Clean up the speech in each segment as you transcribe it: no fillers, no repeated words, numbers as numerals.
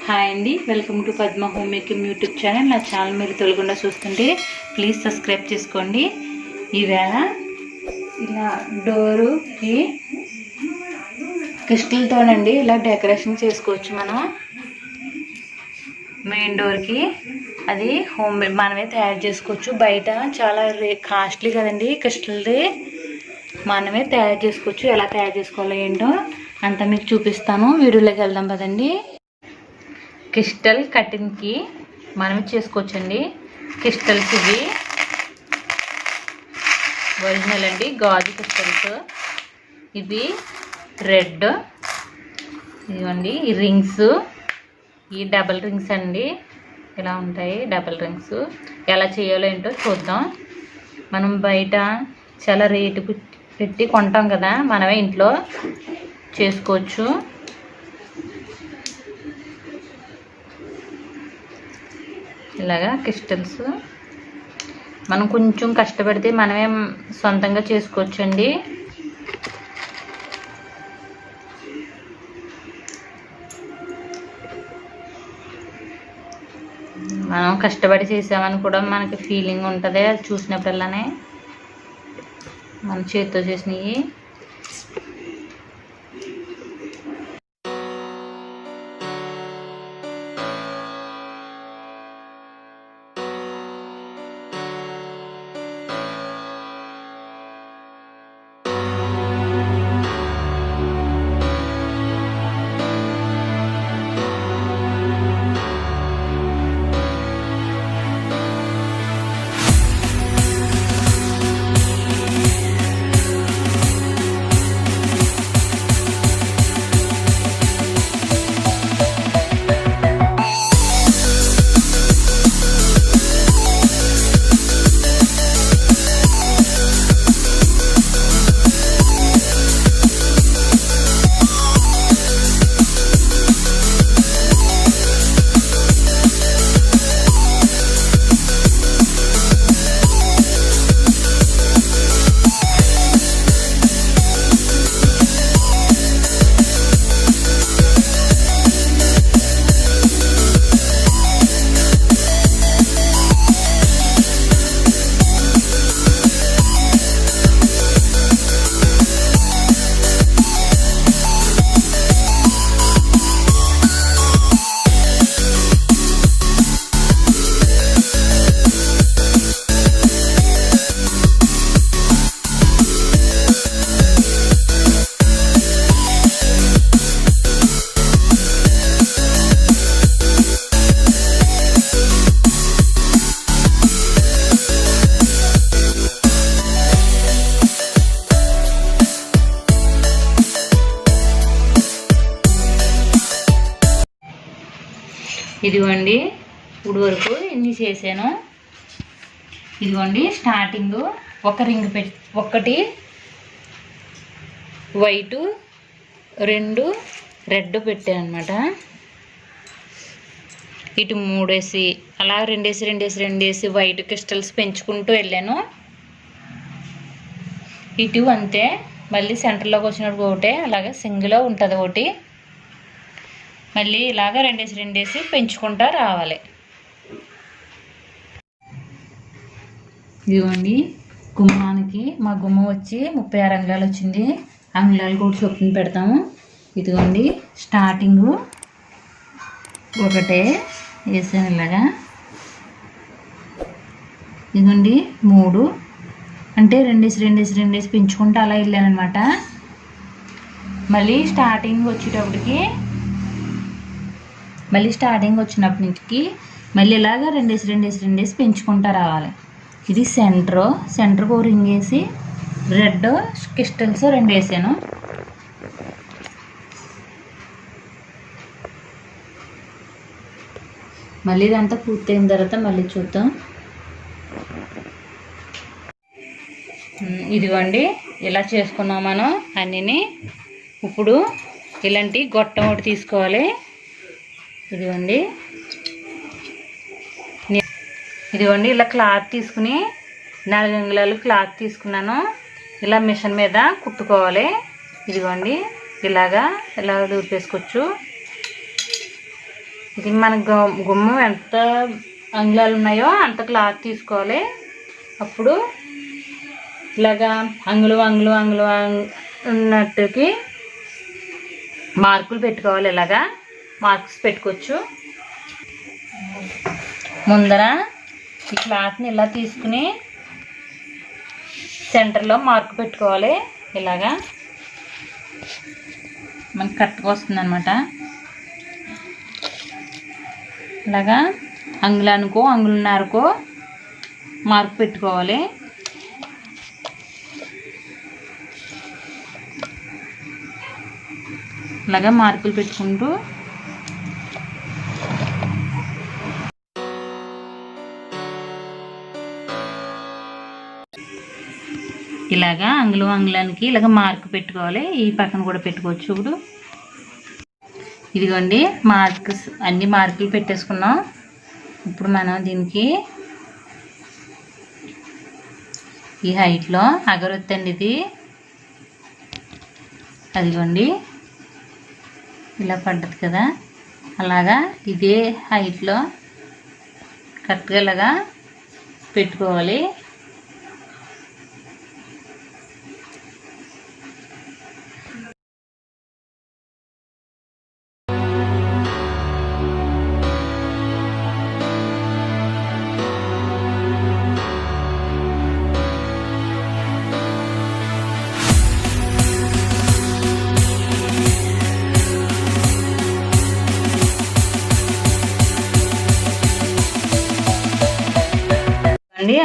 Hi అండి, welcome to Padma home making YouTube channel. నా channel మీరు తొలగకుండా చూస్తుంటే ప్లీజ్ సబ్స్క్రైబ్ చేసుకోండి. ఈవేళ ఇలా డోరుకి క్రిస్టల్తోనండి ఇలా డెకరేషన్ చేసుకోవచ్చు. మనం మెయిన్ డోర్కి అది హోమ్ మేడ్ మనమే తయారు చేసుకోవచ్చు. బయట చాలా కాస్ట్లీ కదండి క్రిస్టల్ది. మనమే తయారు చేసుకోవచ్చు. ఎలా తయారు చేసుకోవాలో ఏంటో అంతా మీకు చూపిస్తాను. వీడియోలోకి వెళ్దాం పదండి. క్రిస్టల్ కటింగ్కి మనమే చేసుకోవచ్చండి. క్రిస్టల్స్ ఇవి ఒరిజినల్ అండి, గాజు క్రిస్టల్స్. ఇవి రెడ్, ఇదిగోండి ఈ రింగ్స్, ఈ డబల్ రింగ్స్ అండి. ఇలా ఉంటాయి డబల్ రింగ్స్. ఎలా చేయాలో ఏంటో చూద్దాం. మనం బయట చాలా రేటు పెట్టి కొంటాం కదా, మనమే ఇంట్లో చేసుకోవచ్చు. ఇలాగా క్రిస్టల్స్ మనం కొంచెం కష్టపడితే మనమే సొంతంగా చేసుకోవచ్చండి. మనం కష్టపడి చేసామని కూడా మనకి ఫీలింగ్ ఉంటుంది. అది చూసినప్పుడల్లానే మన చేతితో చేసినవి. ఇదిగోండి ఇప్పుడు వరకు ఇన్ని చేశాను. ఇదిగోండి స్టార్టింగ్ ఒక రింగ్ ఒకటి వైటు, 2 రెడ్ పెట్టాను అనమాట. ఇటు 3 వేసి అలా 2 వేసి 2 వేసి 2 వేసి వైట్ క్రిస్టల్స్ పెంచుకుంటూ వెళ్ళాను. ఇటు అంతే, మళ్ళీ సెంటర్లోకి వచ్చినప్పుడు ఒకటే అలాగే సింగిల్ ఉంటుంది ఒకటి. మళ్ళీ ఇలాగ 2 వేసి 2 వేసి పెంచుకుంటా రావాలి. ఇదిగోండి గుమ్మానికి మా గుమ్మం వచ్చి 36 అంగుళాలు వచ్చింది. అంగుళాలు కూడా చొప్పున పెడతాము. ఇదిగోండి స్టార్టింగు ఒకటే వేసాను ఇలాగా. ఇదిగోండి 3 అంటే 2 వేసి 2 వేసి 2 వేసి పెంచుకుంటూ అలా వెళ్ళాను అనమాట. మళ్ళీ స్టార్టింగ్ వచ్చినప్పటి నుంచి మళ్ళీ ఇలాగ 2 వేసి 2 వేసి 2 వేసి పెంచుకుంటూ రావాలి. ఇది సెంటర్కి ఒక రింగ్ వేసి రెడ్ క్రిస్టల్స్ 2 వేసాను. మళ్ళీ ఇదంతా పూర్తయిన తర్వాత మళ్ళీ చూద్దాం. ఇదిగోండి ఇలా చేసుకున్నాం మనం అన్నీ. ఇప్పుడు ఇలాంటి గొట్టం ఒకటి తీసుకోవాలి. ఇదిగోండి ఇలా క్లాత్ తీసుకుని 4 అంగుళాలు క్లాత్ తీసుకున్నాను. ఇలా మిషన్ మీద కుట్టుకోవాలి. ఇదిగోండి ఇలా దూర్పేసుకోవచ్చు. ఇది మన గుమ్మం ఎంత అంగుళాలు ఉన్నాయో అంత క్లాత్ తీసుకోవాలి. అప్పుడు ఇలాగా అంగుళం ఉన్నట్టుకి మార్కులు పెట్టుకోవాలి. ఇలాగా మార్క్స్ పెట్టుకోవచ్చు. ముందర ఈ క్లాత్ని ఇలా తీసుకుని సెంటర్లో మార్కు పెట్టుకోవాలి. ఇలాగా మనకి కరెక్ట్గా వస్తుంది అనమాట. ఇలాగా అంగుళానికో అంగుళన్నరకో మార్కు పెట్టుకోవాలి. ఇలాగా మార్కులు పెట్టుకుంటూ ఇలాగా అంగుళానికి ఇలాగ మార్కు పెట్టుకోవాలి. ఈ పక్కన కూడా పెట్టుకోవచ్చు. ఇప్పుడు ఇదిగోండి మార్క్స్ అన్ని మార్కులు పెట్టేసుకున్నాం. ఇప్పుడు మనం దీనికి ఈ హైట్లో అగరొత్తండి ఇది. అదిగోండి ఇలా పడ్డది కదా, అలాగా ఇదే హైట్లో కరెక్ట్గా ఇలాగా పెట్టుకోవాలి.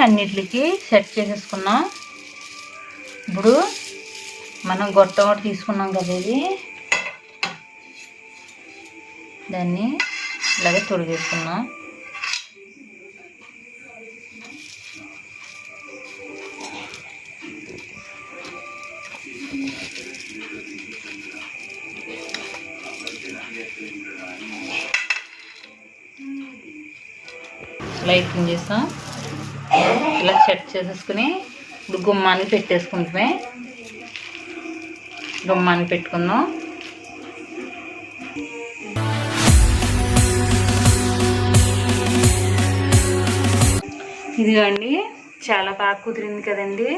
అన్నిటికి సెట్ చేసేసుకున్నాం. ఇప్పుడు మనం గొట్టం ఒకటి తీసుకున్నాం కదా, ఇది దాన్ని ఇలాగే తొడిగేసుకున్నాం. లైటింగ్ చేస్తాం. ఇలా సెట్ చేసేసుకుని ఇప్పుడు గుమ్మానికి పెట్టేసుకుంటామే. గుమ్మానికి పెట్టుకుందాం. ఇదిగోండి చాలా బాగా కుదిరింది కదండి.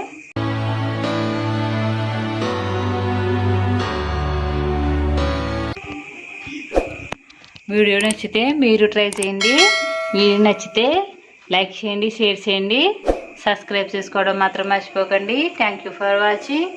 వీడియో నచ్చితే మీరు ట్రై చేయండి. వీడియో నచ్చితే లైక్ చేయండి, షేర్ చేయండి, సబ్స్క్రైబ్ చేసుకోవడం మాత్రం మర్చిపోకండి. Thank you for watching.